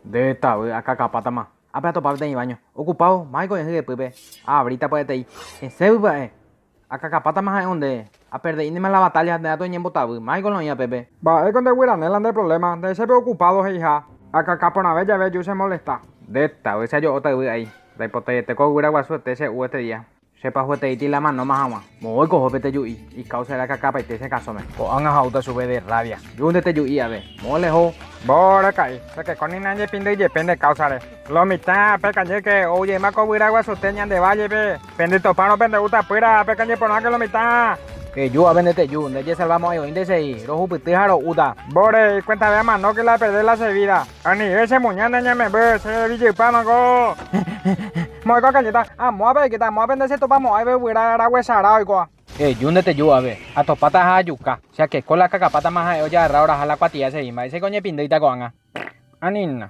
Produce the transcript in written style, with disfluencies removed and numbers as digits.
De esta, wey, acá capata más. Apa toparte en el baño. Ocupado, Michael, es de pepe. Ah, ahorita puede ir. En serio, acá capata más es donde. A perder, y más la batalla de dato en embotado. Michael no ya pepe. Va, es con de Wiranel de problema. De ser preocupado, hija. Acá capona bella ve, yo se molesta. De esta, wey, yo otra wey ahí. De pote, te cojo guira guasuete ese este día. Sepa juete y la mano más agua. Me voy cojo pete yui. Y causa la capa y te se caso me. O han auto sube de rabia. Yo un te yui a ver. Molejo. Bora caí. Se que con nadie pinde y depende causare. Lo mitad, pecañe que oye, ma co guira guasuteñan de valle, ve. Pendito pano pende gusta pura, pecañe por nada que lo mitad. Yo a venderte yo. De ya salvamos ahí. Inde y rojo pitejaro uda. Bore, cuenta de más, no que la perder la servida. Ani, ese muñana ñame, ve, se ville pano go. Moi có cái gì ta? À, mua về cái ta, mua bên đây sẽ tụi ba mua về ra ra quay xả ra qua. Yo un te yo a ver. A tos patas a yuca. O sea que con la caca pata más a ya ahora a la cuatilla se ima. Ese coño pindita coanga. Anina.